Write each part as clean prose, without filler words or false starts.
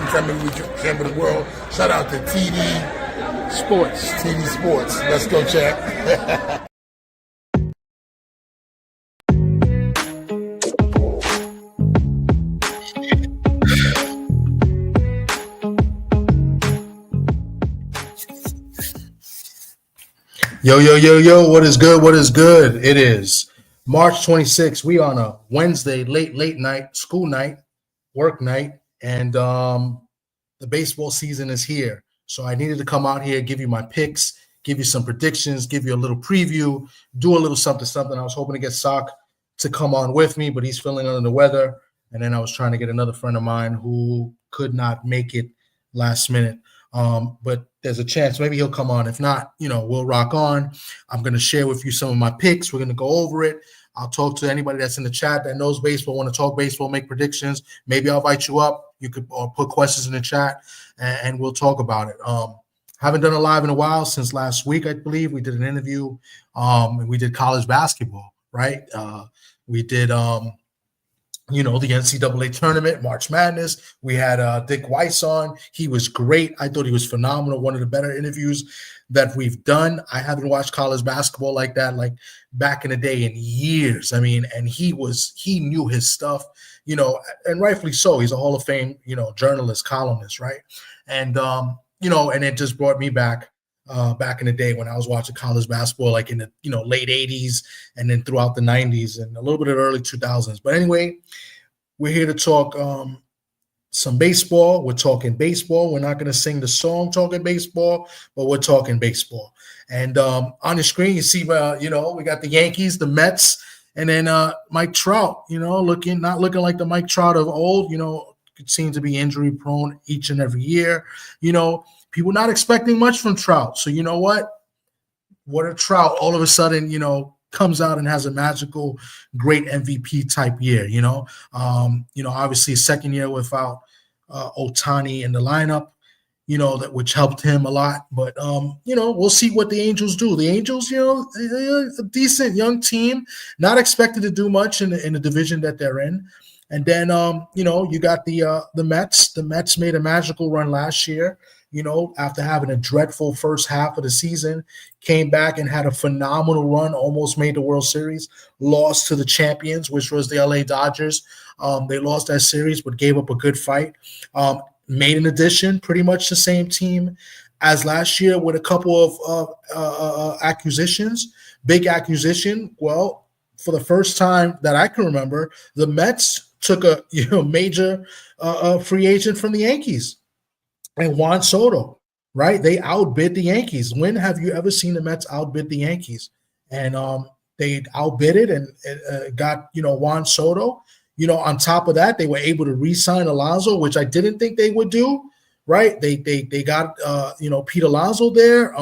become MLB champ of the world. Shout out to TD Sports. TD Sports. Let's go, check. Yo, what is good? What is good? It is March 26th. We on a Wednesday, late night, school night, work night, and the baseball season is here. So I needed to come out here, give you my picks, give you some predictions, give you a little preview, do a little something. I was hoping to get Sock to come on with me, but he's feeling under the weather. And then I was trying to get another friend of mine who could not make it last minute. But there's a chance maybe he'll come on. If not, we'll rock on. I'm going to share with you some of my picks. We're going to go over it. I'll talk to anybody that's in the chat that knows baseball, want to talk baseball, make predictions. Maybe I'll invite you up. You could put questions in the chat, and we'll talk about it. Haven't done a live in a while, since last week, I believe. We did an interview, and we did college basketball, right? We did the NCAA tournament, March Madness. We had Dick Weiss on. He was great. I thought he was phenomenal. One of the better interviews that we've done. I haven't watched college basketball like that, like back in the day, in years. I mean, and he knew his stuff, and rightfully so. He's a Hall of Fame, journalist, columnist, right? And, and it just brought me back in the day when I was watching college basketball, like in the, late 80s and then throughout the 90s and a little bit of the early 2000s. But anyway, we're here to talk some baseball. We're talking baseball. We're not going to sing the song talking baseball, but we're talking baseball. And on the screen, you see, we got the Yankees, the Mets, and then Mike Trout, not looking like the Mike Trout of old, could seem to be injury prone each and every year, people not expecting much from Trout. So you know what? What if Trout all of a sudden, comes out and has a magical, great MVP type year, obviously second year without Ohtani in the lineup, which helped him a lot. But, we'll see what the Angels do. The Angels, a decent young team, not expected to do much in the division that they're in. And then, you got the Mets. The Mets made a magical run last year, after having a dreadful first half of the season, came back and had a phenomenal run, almost made the World Series, lost to the champions, which was the LA Dodgers. They lost that series, but gave up a good fight. Made an addition, pretty much the same team as last year with a couple of acquisitions, big acquisition. Well, for the first time that I can remember, the Mets took a major free agent from the Yankees. And Juan Soto, right? They outbid the Yankees. When have you ever seen the Mets outbid the Yankees? And they outbid it and got, Juan Soto. On top of that, they were able to re-sign Alonso, which I didn't think they would do, right? They got, Pete Alonso there.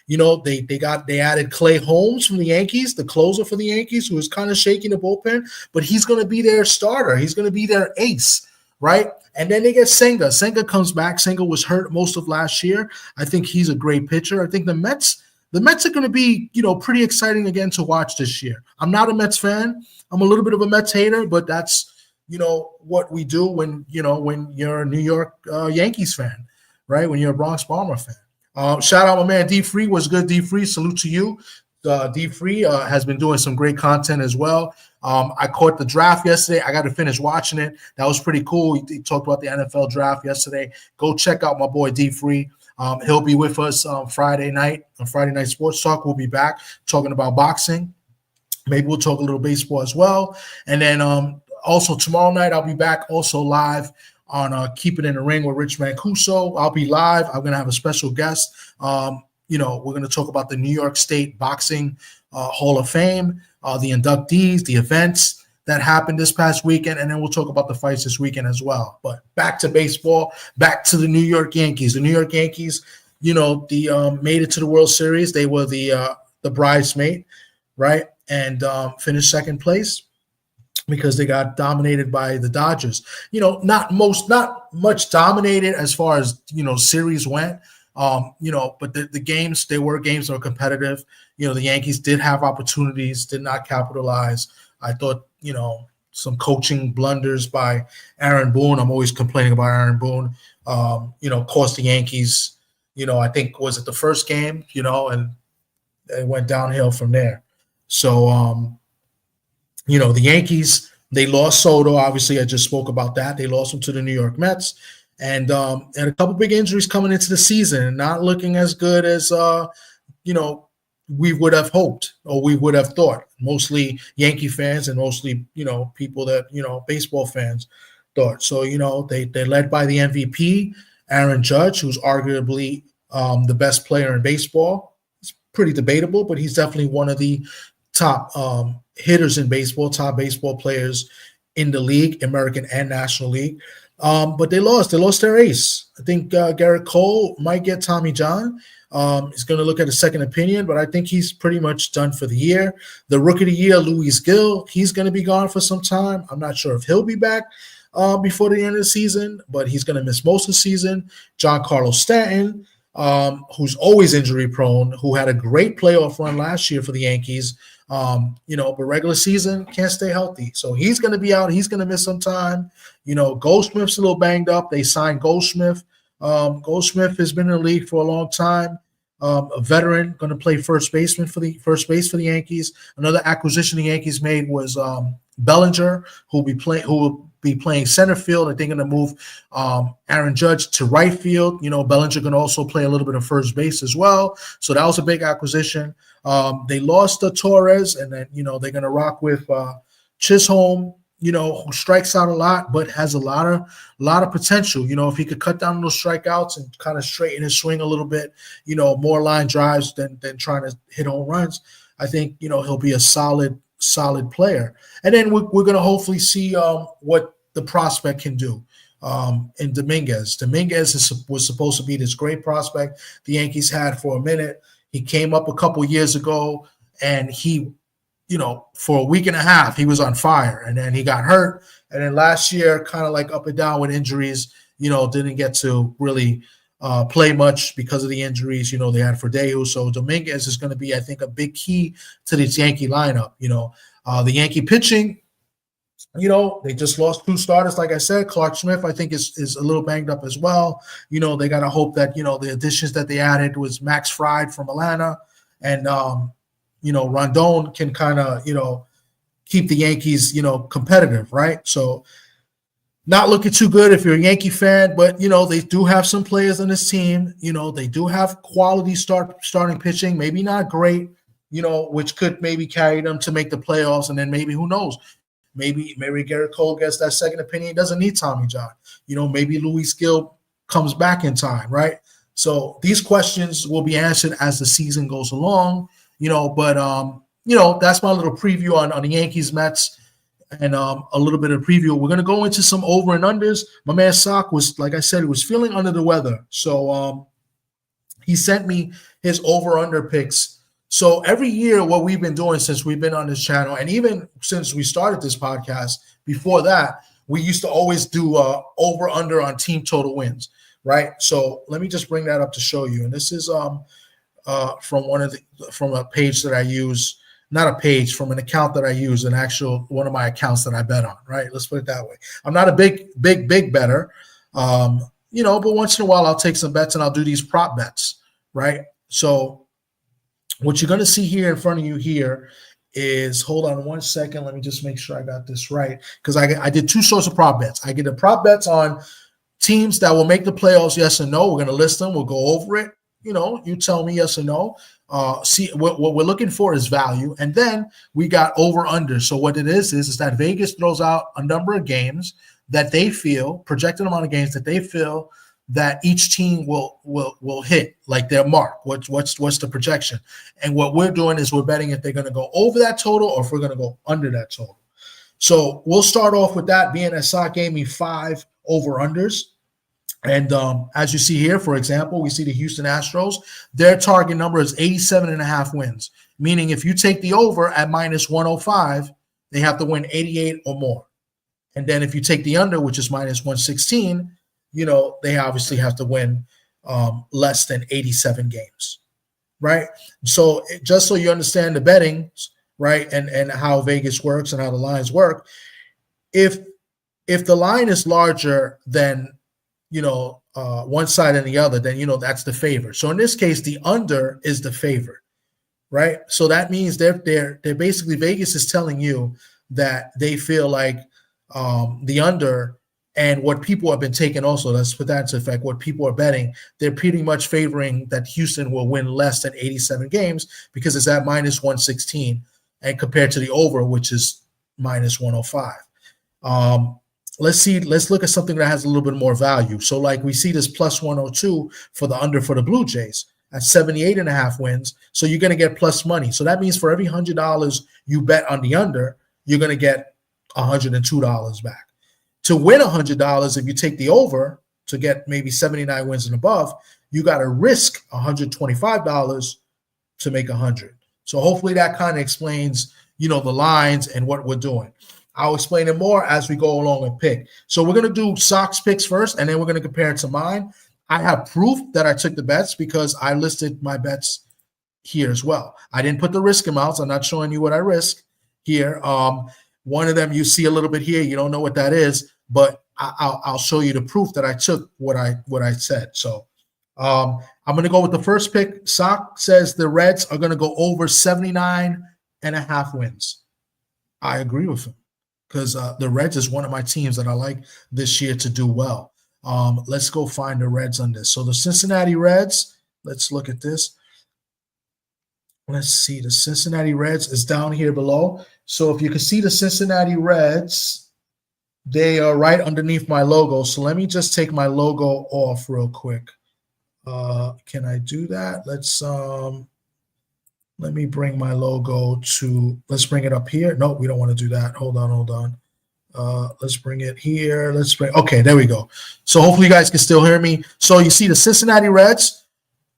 They added Clay Holmes from the Yankees, the closer for the Yankees, who was kind of shaking the bullpen, but he's going to be their starter. He's going to be their ace, right? And then they get Senga. Senga comes back. Senga was hurt most of last year. I think he's a great pitcher. I think the Mets are going to be, pretty exciting again to watch this year. I'm not a Mets fan. I'm a little bit of a Mets hater, but that's, what we do when you're a New York Yankees fan, right? When you're a Bronx Bomber fan. Shout out my man D Free. What's good, D Free? Salute to you. D Free has been doing some great content as well. I caught the draft yesterday. I got to finish watching it. That was pretty cool. He talked about the NFL draft yesterday. Go check out my boy D Free. He'll be with us Friday night on Friday Night Sports Talk. We'll be back talking about boxing. Maybe we'll talk a little baseball as well. And then also tomorrow night I'll be back also live on Keep It in the Ring with Rich Mancuso. I'll be live. I'm going to have a special guest. We're going to talk about the New York State Boxing Hall of Fame, the inductees, the events that happened this past weekend, and then we'll talk about the fights this weekend as well. But back to baseball, back to the New York Yankees. The New York Yankees, made it to the World Series. They were the bridesmaid, right, and finished second place because they got dominated by the Dodgers. Not much dominated as far as series went. But the games, they were games that were competitive. The Yankees did have opportunities, did not capitalize. I thought, some coaching blunders by Aaron Boone. I'm always complaining about Aaron Boone. Cost the Yankees, I think, was it the first game, and it went downhill from there. So, the Yankees, they lost Soto. Obviously, I just spoke about that. They lost him to the New York Mets. And a couple big injuries coming into the season and not looking as good as, we would have hoped or we would have thought. Mostly Yankee fans and mostly, people that, baseball fans thought. So, they're led by the MVP, Aaron Judge, who's arguably the best player in baseball. It's pretty debatable, but he's definitely one of the top hitters in baseball, top baseball players in the league, American and National League. But they lost their ace. I think Garrett Cole might get Tommy John. He's going to look at a second opinion, but I think he's pretty much done for the year. The rookie of the year, Luis Gil, he's going to be gone for some time. I'm not sure if he'll be back before the end of the season, but he's going to miss most of the season. Giancarlo Stanton, who's always injury prone, who had a great playoff run last year for the Yankees, but regular season can't stay healthy. So he's going to be out. He's going to miss some time. Goldsmith's a little banged up. They signed Goldsmith. Goldsmith has been in the league for a long time. A veteran, going to play first base for the Yankees. Another acquisition the Yankees made was Bellinger, who will be playing center field. I think going to move Aaron Judge to right field. Bellinger can also play a little bit of first base as well. So that was a big acquisition. They lost Torres, and then they're going to rock with Chisholm. Who strikes out a lot, but has a lot of potential. If he could cut down those strikeouts and kind of straighten his swing a little bit, more line drives than trying to hit home runs, I think, he'll be a solid player. And then we're going to hopefully see what the prospect can do in Dominguez. Dominguez was supposed to be this great prospect the Yankees had for a minute. He came up a couple years ago, and he for a week and a half, he was on fire, and then he got hurt. And then last year, kind of like up and down with injuries, didn't get to really play much because of the injuries, they had for Deju. So Dominguez is going to be, I think, a big key to this Yankee lineup. The Yankee pitching, they just lost two starters. Like I said, Clark Smith, I think, is a little banged up as well. They got to hope that, the additions that they added was Max Fried from Atlanta and, Rondon can kind of, keep the Yankees, competitive, right? So not looking too good if you're a Yankee fan, but, they do have some players on this team. They do have quality starting pitching, maybe not great, which could maybe carry them to make the playoffs. And then maybe, who knows, maybe Garrett Cole gets that second opinion. He doesn't need Tommy John. Maybe Luis Gil comes back in time, right? So these questions will be answered as the season goes along. But that's my little preview on the Yankees, Mets, and a little bit of preview. We're going to go into some over and unders. My man Sock was, like I said, he was feeling under the weather. So he sent me his over-under picks. So every year, what we've been doing since we've been on this channel, and even since we started this podcast, before that, we used to always do over-under on team total wins, right? So let me just bring that up to show you. And this is from a page that I use, not a page, from an account that I use, one of my accounts that I bet on, right? Let's put it that way. I'm not a big better, but once in a while I'll take some bets and I'll do these prop bets, right? So what you're going to see here in front of you here is, hold on one second, let me just make sure I got this right, because I did two sorts of prop bets. I get the prop bets on teams that will make the playoffs, yes or no. We're going to list them. We'll go over it. You tell me yes or no. See, what we're looking for is value. And then we got over under. So what it is that Vegas throws out a number of games that they feel, projected amount of games that they feel that each team will hit, like their mark. What's the projection? And what we're doing is we're betting if they're going to go over that total or if we're going to go under that total. So we'll start off with that, being that Sock gave me 5 over unders. And as you see here, for example, we see the Houston Astros. Their target number is 87.5 wins, meaning if you take the over at minus 105, they have to win 88 or more. And then if you take the under, which is minus 116, they obviously have to win less than 87 games, right? So just so you understand the betting, right, and how Vegas works and how the lines work, if the line is larger than one side and the other, then that's the favorite. So in this case, the under is the favorite, right? So that means they're basically, Vegas is telling you that they feel like the under, and what people have been taking also, let's put that into effect, what people are betting, they're pretty much favoring that Houston will win less than 87 games because it's at minus 116, and compared to the over, which is minus 105. Let's look at something that has a little bit more value. So like we see this plus 102 for the under for the Blue Jays at 78.5 wins. So you're going to get plus money. So that means for every $100 you bet on the under, you're going to get $102 back. To win $100, if you take the over to get maybe 79 wins and above, you got to risk $125 to make 100. So hopefully that kind of explains, the lines and what we're doing. I'll explain it more as we go along and pick. So we're going to do Sox picks first, and then we're going to compare it to mine. I have proof that I took the bets because I listed my bets here as well. I didn't put the risk amounts. I'm not showing you what I risk here. One of them you see a little bit here. You don't know what that is, but I'll show you the proof that I took what I said. So I'm going to go with the first pick. Sock says the Reds are going to go over 79.5 wins. I agree with him because the Reds is one of my teams that I like this year to do well. Let's go find the Reds on this. So the Cincinnati Reds, let's look at this. Let's see. The Cincinnati Reds is down here below. So if you can see the Cincinnati Reds, they are right underneath my logo. So let me just take my logo off real quick. Can I do that? Let me bring my logo to, let's bring it up here. No, we don't want to do that. Hold on. Let's bring it here. Okay, there we go. So hopefully you guys can still hear me. So you see the Cincinnati Reds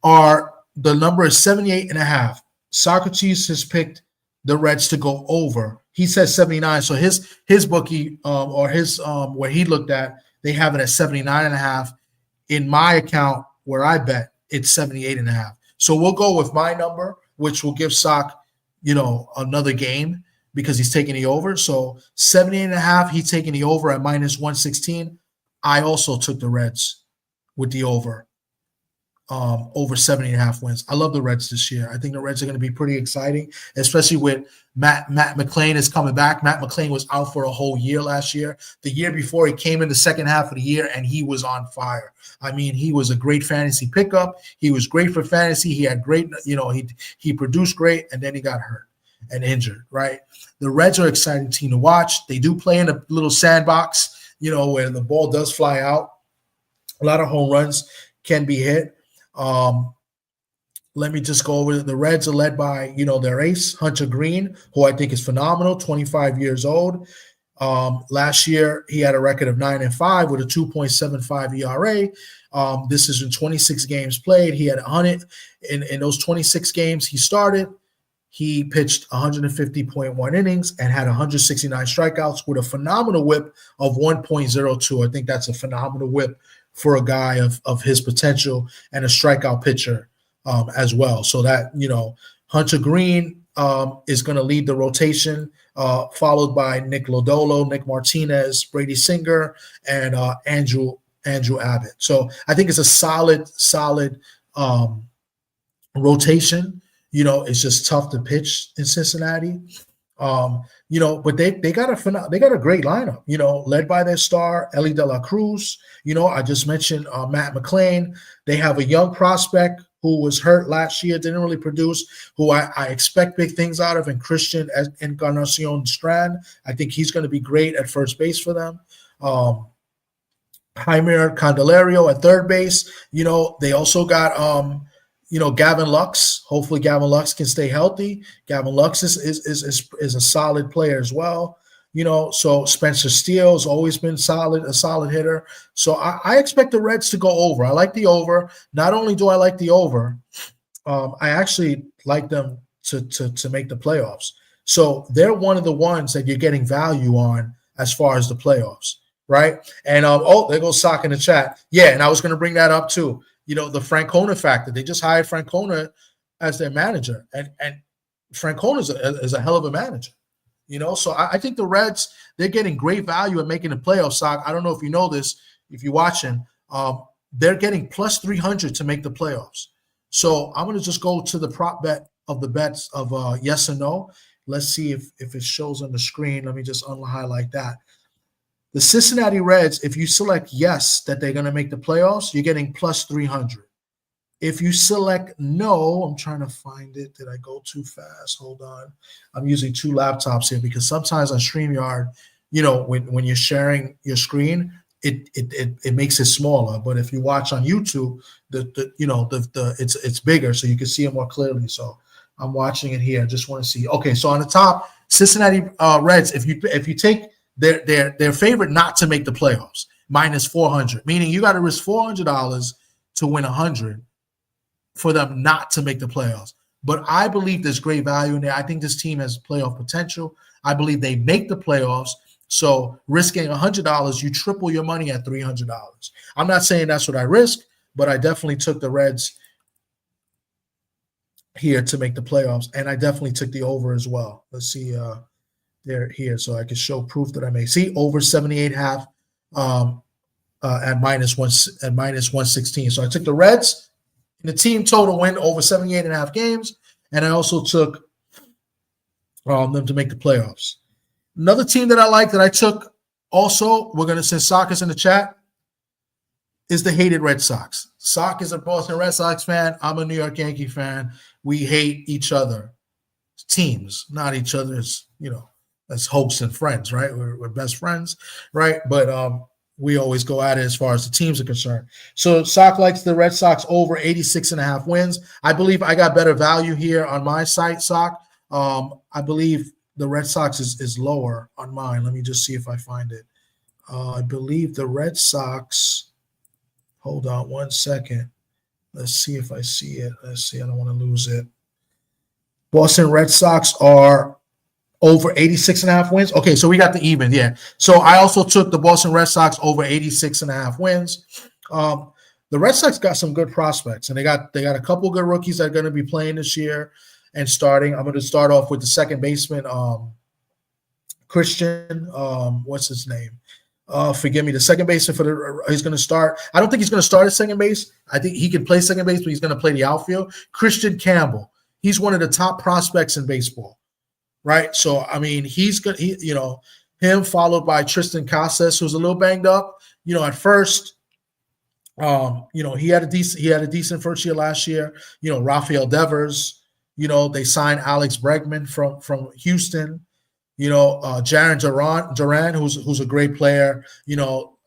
the number is 78.5. Socrates has picked the Reds to go over. He says 79. So his bookie or his where he looked at, they have it at 79.5. In my account where I bet, it's 78.5. So we'll go with my number, which will give Sock, another game because he's taking the over. So 78.5, he's taking the over at minus 116. I also took the Reds with the over 70.5 wins. I love the Reds this year. I think the Reds are going to be pretty exciting, especially with Matt McClain is coming back. Matt McClain was out for a whole year last year. The year before, he came in the second half of the year, and he was on fire. I mean, he was a great fantasy pickup. He was great for fantasy. He had great, he produced great, and then he got hurt and injured, right? The Reds are an exciting team to watch. They do play in a little sandbox, where the ball does fly out. A lot of home runs can be hit. Let me just go over it. The Reds are led by, their ace, Hunter Green, who I think is phenomenal, 25 years old. Last year, he had a record of 9-5 with a 2.75 ERA. This is in 26 games played. He had 100 in those 26 games he started. He pitched 150.1 innings and had 169 strikeouts with a phenomenal whip of 1.02. I think that's a phenomenal whip for a guy of his potential and a strikeout pitcher as well. So that, Hunter Green is going to lead the rotation, followed by Nick Lodolo, Nick Martinez, Brady Singer, and Andrew Abbott. So I think it's a solid rotation. It's just tough to pitch in Cincinnati. But they got a great lineup, led by their star, Ellie De La Cruz. I just mentioned Matt McClain. They have a young prospect who was hurt last year, didn't really produce, who I expect big things out of, and Christian Encarnacion Strand. I think he's going to be great at first base for them. Jaime Candelario at third base. They also got Gavin Lux. Hopefully Gavin Lux can stay healthy. Gavin Lux is a solid player as well. So Spencer Steele has always been a solid hitter. So I expect the Reds to go over. I like the over. Not only do I like the over, I actually like them to make the playoffs. So they're one of the ones that you're getting value on as far as the playoffs, right? And there goes Sock in the chat. Yeah, and I was going to bring that up too. The Francona factor. They just hired Francona as their manager, and Francona is a hell of a manager. So I think the Reds, they're getting great value at making the playoffs. Sock. I don't know if you know this, if you're watching. They're getting plus 300 to make the playoffs. So I'm going to just go to the prop bet of the bets of yes and no. Let's see if it shows on the screen. Let me just highlight that. The Cincinnati Reds, if you select yes that they're going to make the playoffs, you're getting plus 300. If you select no, I'm trying to find it. Did I go too fast? Hold on. I'm using two laptops here because sometimes on StreamYard, when you're sharing your screen, it makes it smaller. But if you watch on YouTube, it's bigger, so you can see it more clearly. So I'm watching it here. I just want to see. Okay, so on the top, Cincinnati Reds. If you take their favorite not to make the playoffs, minus 400, meaning you got to risk $400 to win 100 for them not to make the playoffs. But I believe there's great value in there. I think this team has playoff potential. I believe they make the playoffs. So risking $100, you triple your money at $300. I'm not saying that's what I risk, but I definitely took the Reds here to make the playoffs, and I definitely took the over as well. Let's see there here, so I can show proof that I may see over 78.5 at minus 116. So I took the Reds in the team total win over 78.5 games, and I also took them to make the playoffs. Another team that I like that I took also, since Sock is in the chat, is the hated Red Sox. Sock is a Boston Red Sox fan. I'm a New York Yankee fan. We hate each other. Teams, not each other's, as hosts and friends, right? We're best friends, right? But we always go at it as far as the teams are concerned. So Sock likes the Red Sox over 86.5 wins. I believe I got better value here on my site, Sock. I believe the Red Sox is lower on mine. Let me just see if I find it. I believe the Red Sox, hold on one second. Let's see if I see it. Let's see. I don't want to lose it. Boston Red Sox are over 86.5 wins. Okay, so we got the even, yeah. So I also took the Boston Red Sox over 86.5 wins. The Red Sox got some good prospects, and they got a couple good rookies that are going to be playing this year and starting. I'm going to start off with the second baseman, Christian. What's his name? Forgive me. The second baseman he's going to start. I don't think he's going to start at second base. I think he can play second base, but he's going to play the outfield. Christian Campbell. He's one of the top prospects in baseball, right? So I mean, he's good. Him followed by Tristan Casas, who's a little banged up. At first, he had a decent first year last year. Rafael Devers. They signed Alex Bregman from Houston. Jaron Duran, who's a great player.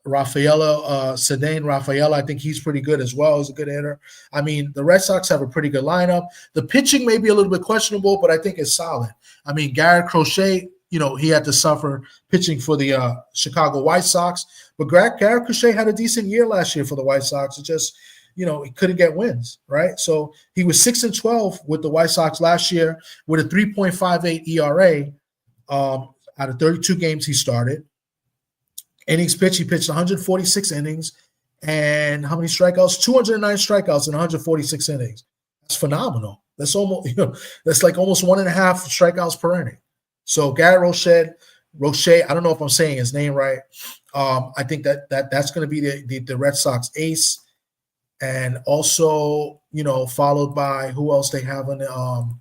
Rafaela, I think he's pretty good as well. He's a good hitter. I mean, the Red Sox have a pretty good lineup. The pitching may be a little bit questionable, but I think it's solid. I mean, Garrett Crochet, he had to suffer pitching for the Chicago White Sox, but Garrett Crochet had a decent year last year for the White Sox. It just, he couldn't get wins, right? So he was 6-12 with the White Sox last year with a 3.58 ERA out of 32 games he started. Innings pitched, he pitched 146 innings, and how many strikeouts? 209 strikeouts in 146 innings. That's phenomenal. That's almost, that's like almost 1.5 strikeouts per inning. So Garrett Roche, I don't know if I'm saying his name right. I think that's going to be the Red Sox ace, and also followed by who else they have on the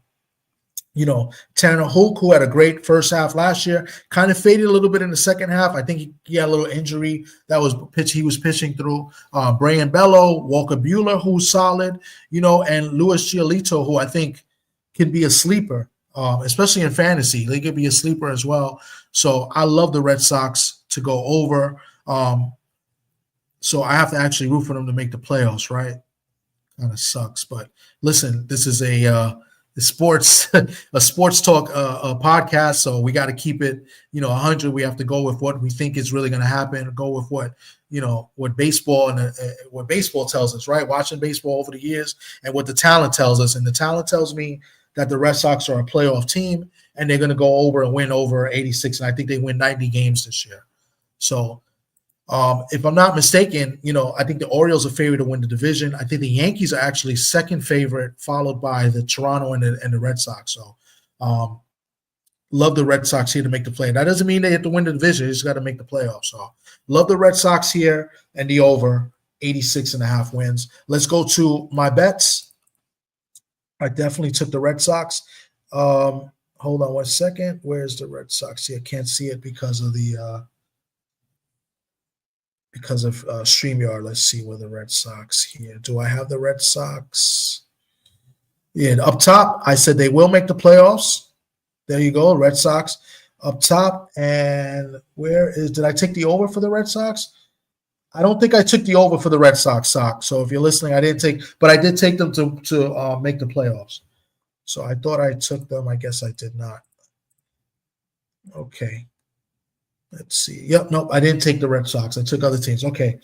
Tanner Hook, who had a great first half last year, kind of faded a little bit in the second half. I think he had a little injury he was pitching through. Brian Bello, Walker Buehler, who's solid, and Luis Giolito, who I think can be a sleeper, especially in fantasy. They could be a sleeper as well. So I love the Red Sox to go over. So I have to actually root for them to make the playoffs, right? Kind of sucks. But listen, this is a sports talk podcast, so we got to keep it 100. We have to go with what we think is really going to happen, go with what baseball and what baseball tells us, right? Watching baseball over the years and what the talent tells us, and the talent tells me that the Red Sox are a playoff team and they're going to go over and win over 86, and I think they win 90 games this year. So if I'm not mistaken, I think the Orioles are favored to win the division. I think the Yankees are actually second favorite, followed by the Toronto and the Red Sox. So Love the Red Sox here to make the play. That doesn't mean they have to win the division. They just got to make the playoffs. So love the Red Sox here and the over 86.5 wins. Let's go to my bets. I definitely took the Red Sox. Hold on 1 second. Where's the Red Sox here? Can't see it because of the StreamYard. Let's see where the Red Sox here. Do I have the Red Sox? Yeah, up top, I said they will make the playoffs. There you go, Red Sox up top. And did I take the over for the Red Sox? I don't think I took the over for the Red Sox, Sock. So if you're listening, I didn't take, but I did take them to make the playoffs. So I thought I took them. I guess I did not. Okay. Let's see. Yep, nope, I didn't take the Red Sox. I took other teams. Okay.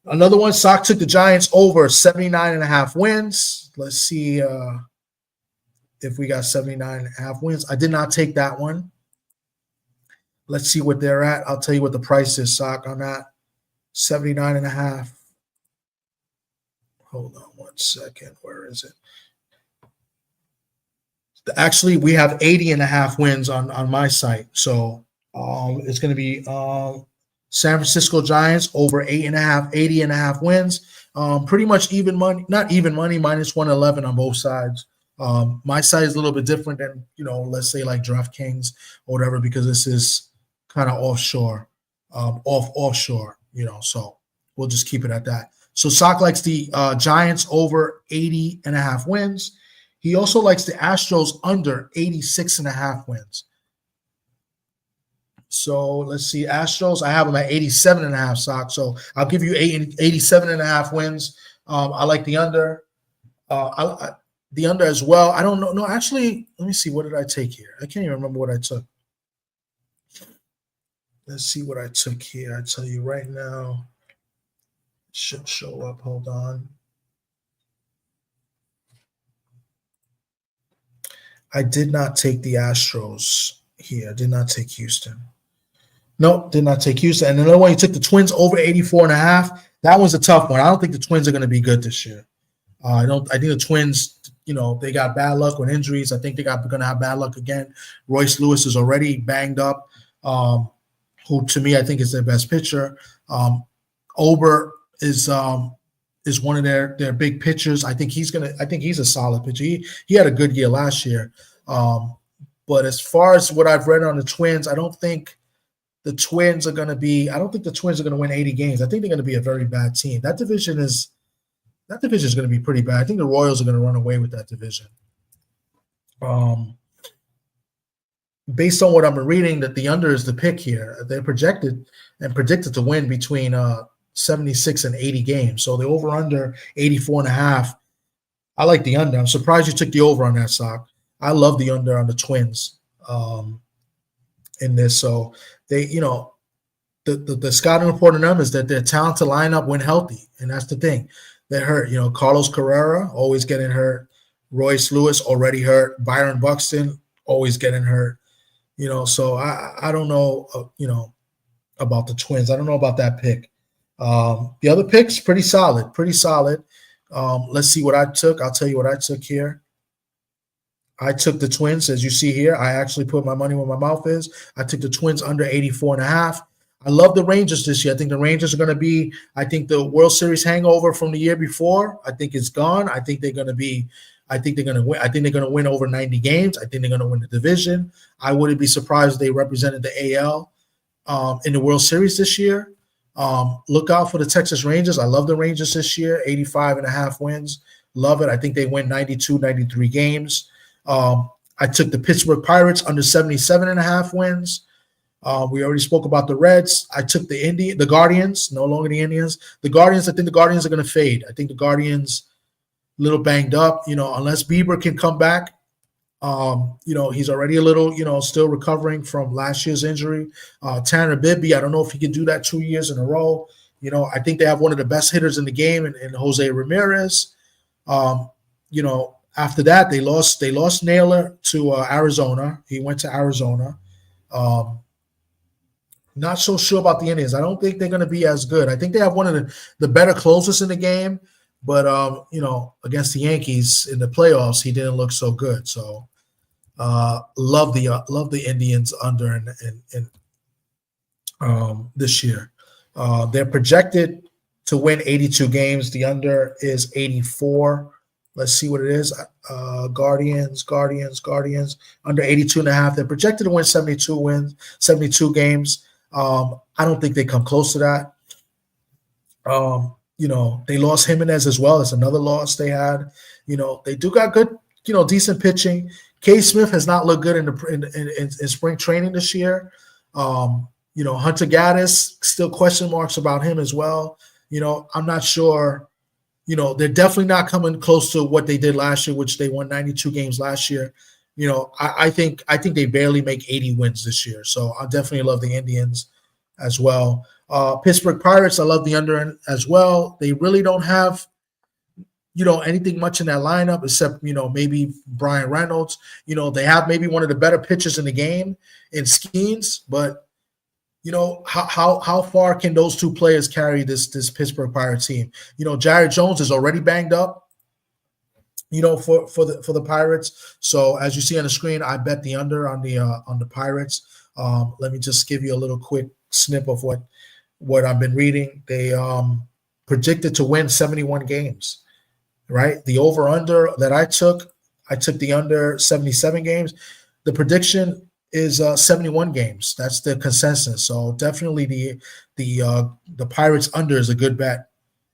Another one, Sock took the Giants over 79.5 wins. Let's see if we got 79.5 wins. I did not take that one. Let's see what they're at. I'll tell you what the price is, Sock, on that. 79.5. Hold on 1 second. Where is it? Actually, we have 80.5 wins on my site. So it's going to be San Francisco Giants over 80.5 wins. Pretty much even money, not even money, minus 111 on both sides. My side is a little bit different than, let's say like DraftKings or whatever, because this is kind of offshore, offshore, so we'll just keep it at that. So Sock likes the Giants over 80.5 wins. He also likes the Astros under 86.5 wins. So let's see, Astros, I have them at 87.5, Sock. So I'll give you 87.5 wins. I like the under. The under as well. I don't know. No, actually, let me see. What did I take here? I can't even remember what I took. Let's see what I took here. I tell you right now. It should show up. Hold on. I did not take the Astros here. I did not take Houston. Nope, did not take Houston. And another one, you took the Twins over 84.5. That was a tough one. I don't think the Twins are going to be good this year. I think the Twins, they got bad luck with injuries. I think they're going to have bad luck again. Royce Lewis is already banged up, who to me I think is their best pitcher. Ober is one of their big pitchers. I think he's a solid pitcher. He had a good year last year. But as far as what I've read on the Twins, I don't think the Twins are going to win 80 games. I think they're going to be a very bad team. That division is going to be pretty bad. I think the Royals are going to run away with that division. Based on what I'm reading, that the under is the pick here. They're predicted to win between 76 and 80 games. So the over-under 84.5. I like the under. I'm surprised you took the over on that, Sock. I love the under on the Twins in this. So they, the scouting report on them is that their talented lineup when healthy, and that's the thing. They're hurt. Carlos Carrera always getting hurt. Royce Lewis already hurt. Byron Buxton always getting hurt. So I don't know. About the Twins. I don't know about that pick. The other picks pretty solid. Let's see what I took. I'll tell you what I took here. I took the Twins, as you see here. I actually put my money where my mouth is. I took the Twins under 84.5. I love the Rangers this year. I think the Rangers are going to be, I think the World Series hangover from the year before, I think it's gone. I think they're going to win. I think they're going to win over 90 games. I think they're going to win the division. I wouldn't be surprised if they represented the AL in the World Series this year. Look out for the Texas Rangers. I love the Rangers this year, 85.5 wins. Love it. I think they win 92, 93 games. I took the Pittsburgh Pirates under 77.5 wins. We already spoke about the Reds. I took the Guardians, no longer the Indians. The Guardians, I think the Guardians are going to fade. I think the Guardians a little banged up, unless Bieber can come back. He's already a little, still recovering from last year's injury. Tanner Bibby, I don't know if he can do that 2 years in a row. I think they have one of the best hitters in the game in Jose Ramirez. After that, they lost Naylor to Arizona. He went to Arizona. Not so sure about the Indians. I don't think they're going to be as good. I think they have one of the better closers in the game, but against the Yankees in the playoffs, he didn't look so good. So Love the Indians under in this year. They're projected to win 82 games. The under is 84. Let's see what it is. Guardians, under 82 and a half. They're projected to win 72 games. I don't think they come close to that. They lost Jimenez as well. It's another loss they had. They do got good, decent pitching. K. Smith has not looked good in spring training this year. Hunter Gaddis, still question marks about him as well. I'm not sure. They're definitely not coming close to what they did last year, which they won 92 games last year. I think they barely make 80 wins this year. So I definitely love the Indians as well. Pittsburgh Pirates, I love the under as well. They really don't have, anything much in that lineup except, maybe Brian Reynolds. They have maybe one of the better pitchers in the game in Skeens, but how far can those two players carry this Pittsburgh Pirates team? Jared Jones is already banged up, for the Pirates. So as you see on the screen, I bet the under on the Pirates. Let me just give you a little quick snip of what I've been reading. They predicted to win 71 games, right? The over-under that I took the under 77 games. The prediction is 71 games. That's the consensus. So definitely the Pirates under is a good bet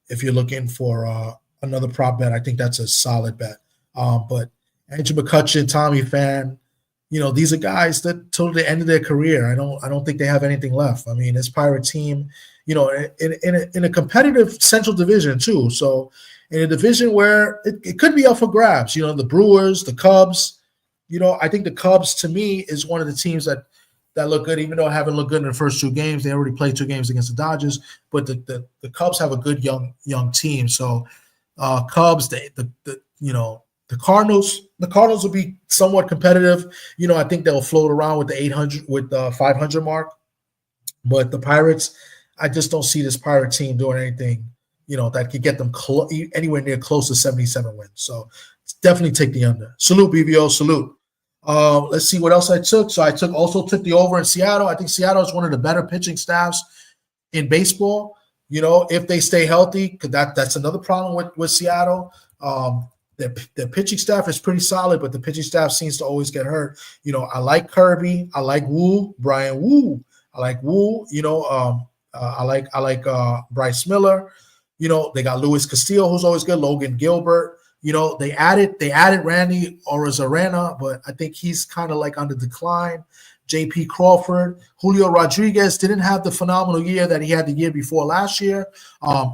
if you're looking for another prop bet. I think that's a solid bet. But Andrew McCutchen, Tommy Pham, these are guys that till the end of their career. I don't think they have anything left. I mean, this Pirate team, in a competitive Central Division too. So in a division where it could be up for grabs. The Brewers, the Cubs. I think the Cubs, to me, is one of the teams that look good, even though I haven't looked good in the first two games. They already played 2 games against the Dodgers, but the Cubs have a good young team. So Cubs, the Cardinals will be somewhat competitive. I think they'll float around with the 800 with the 500 mark. But the Pirates, I just don't see this Pirate team doing anything, that could get them anywhere near close to 77 wins. So definitely take the under. Salute, BBO, salute. Let's see what else I took. So I also took the over in Seattle. I think Seattle is one of the better pitching staffs in baseball. If they stay healthy, because that's another problem with Seattle. Their pitching staff is pretty solid, but the pitching staff seems to always get hurt. I like Kirby. I like Brian Wu. I like Wu. I like Bryce Miller. They got Luis Castillo, who's always good. Logan Gilbert. They added Randy Arozarena, but I think he's kind of like on the decline. J.P. Crawford, Julio Rodriguez didn't have the phenomenal year that he had the year before last year.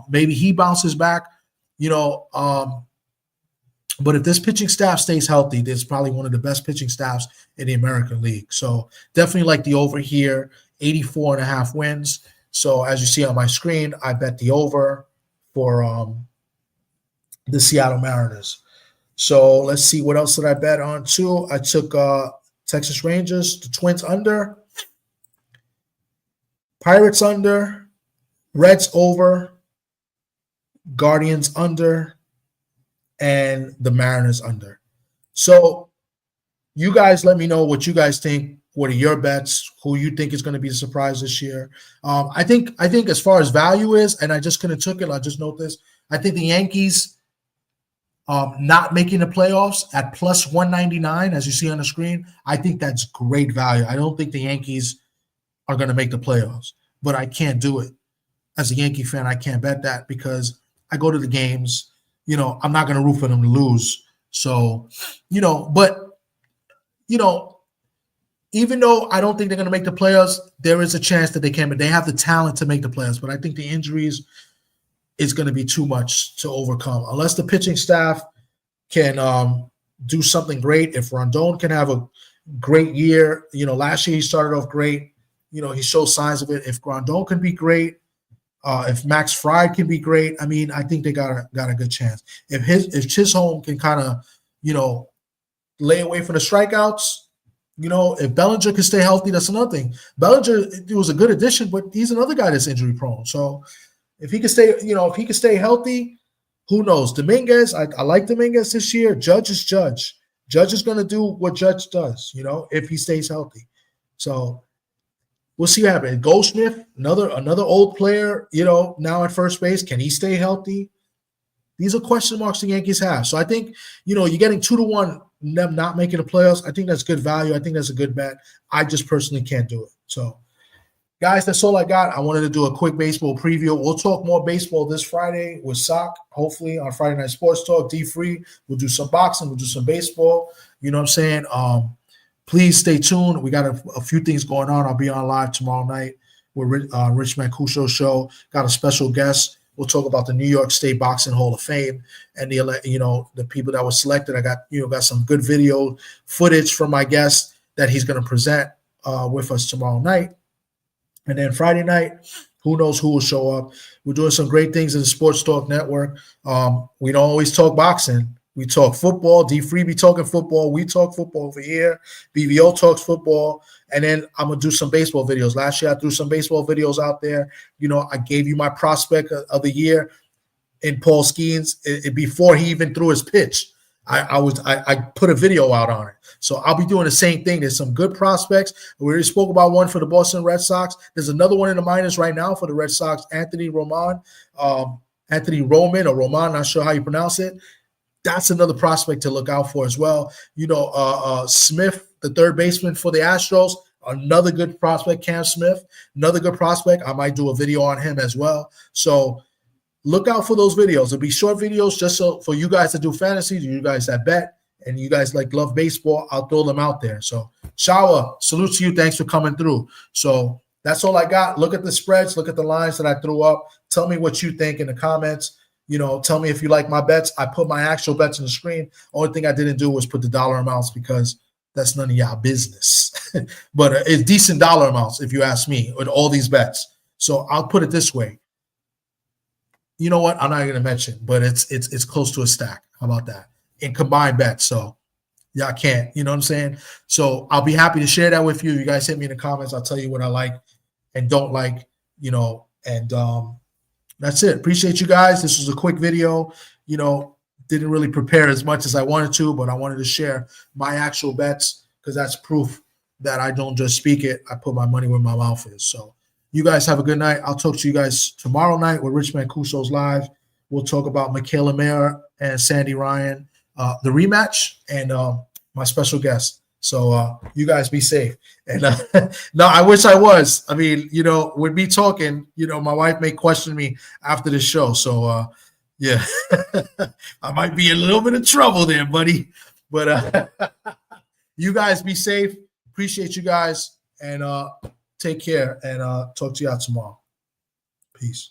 Maybe he bounces back. But if this pitching staff stays healthy, there's probably one of the best pitching staffs in the American League. So definitely like the over here, 84 and a half wins. So as you see on my screen, I bet the over for the Seattle Mariners. So let's see, what else did I bet on too? I took Texas Rangers, the Twins under, Pirates under, Reds over, Guardians under, and the Mariners under. So you guys let me know what you guys think. What are your bets? Who you think is going to be the surprise this year? I think as far as value is, and I just kind of took it, I'll just note this. I think the Yankees not making the playoffs at plus 199, as you see on the screen, I think that's great value. I don't think the Yankees are going to make the playoffs, but I can't do it. As a Yankee fan, I can't bet that because I go to the games. I'm not going to root for them to lose. So, even though I don't think they're going to make the playoffs, there is a chance that they can. But they have the talent to make the playoffs. But I think the injuries is going to be too much to overcome. Unless the pitching staff can do something great. If Rondon can have a great year, last year he started off great. He showed signs of it. If Rondon can be great, if Max Fried can be great, I mean, I think they got a good chance. If Chisholm can kind of, lay away from the strikeouts, if Bellinger can stay healthy, that's another thing. Bellinger, it was a good addition, but he's another guy that's injury prone. So if he can stay, healthy, who knows? Dominguez, I like Dominguez this year. Judge is Judge. Judge is going to do what Judge does, if he stays healthy. So we'll see what happens. Goldschmidt, another old player, now at first base. Can he stay healthy? These are question marks the Yankees have. So I think, you're getting 2-1 them not making the playoffs. I think that's good value. I think that's a good bet. I just personally can't do it. So, guys, that's all I got. I wanted to do a quick baseball preview. We'll talk more baseball this Friday with Sock, hopefully on Friday Night Sports Talk, D-Free. We'll do some boxing. We'll do some baseball. You know what I'm saying? Please stay tuned. We got a few things going on. I'll be on live tomorrow night with Rich Mancuso show. Got a special guest. We'll talk about the New York State Boxing Hall of Fame and the people that were selected. I got some good video footage from my guest that he's going to present with us tomorrow night. And then Friday night, who knows who will show up. We're doing some great things in the Sports Talk Network. We don't always talk boxing. We talk football. D-Free be talking football. We talk football over here. BVO talks football. And then I'm going to do some baseball videos. Last year, I threw some baseball videos out there. I gave you my prospect of the year in Paul Skeens before he even threw his pitch. I put a video out on it. So I'll be doing the same thing. There's some good prospects. We already spoke about one for the Boston Red Sox. There's another one in the minors right now for the Red Sox, Anthony Roman, or Roman, not sure how you pronounce it. That's another prospect to look out for as well. Smith, the third baseman for the Astros, another good prospect. Cam Smith, another good prospect. I might do a video on him as well. So look out for those videos. It'll be short videos just so for you guys to do fantasy, you guys that bet, and you guys love baseball. I'll throw them out there. So Shawa, salute to you. Thanks for coming through. So that's all I got. Look at the spreads. Look at the lines that I threw up. Tell me what you think in the comments. Tell me if you like my bets. I put my actual bets on the screen. Only thing I didn't do was put the dollar amounts because that's none of y'all business. But it's decent dollar amounts, if you ask me, with all these bets. So I'll put it this way. You know what? I'm not going to mention, but it's close to a stack. How about that? In combined bets. So y'all can't. You know what I'm saying? So I'll be happy to share that with you. You guys hit me in the comments. I'll tell you what I like and don't like, and that's it. Appreciate you guys. This was a quick video. Didn't really prepare as much as I wanted to, but I wanted to share my actual bets because that's proof that I don't just speak it. I put my money where my mouth is. So you guys have a good night. I'll talk to you guys tomorrow night with Rich Mancuso's live. We'll talk about Michaela Mayer and Sandy Ryan, the rematch, and my special guest. So you guys be safe. And no, I wish I was. I mean, with me talking, my wife may question me after the show. So yeah, I might be in a little bit of trouble there, buddy. But you guys be safe. Appreciate you guys, and take care. And talk to y'all tomorrow. Peace.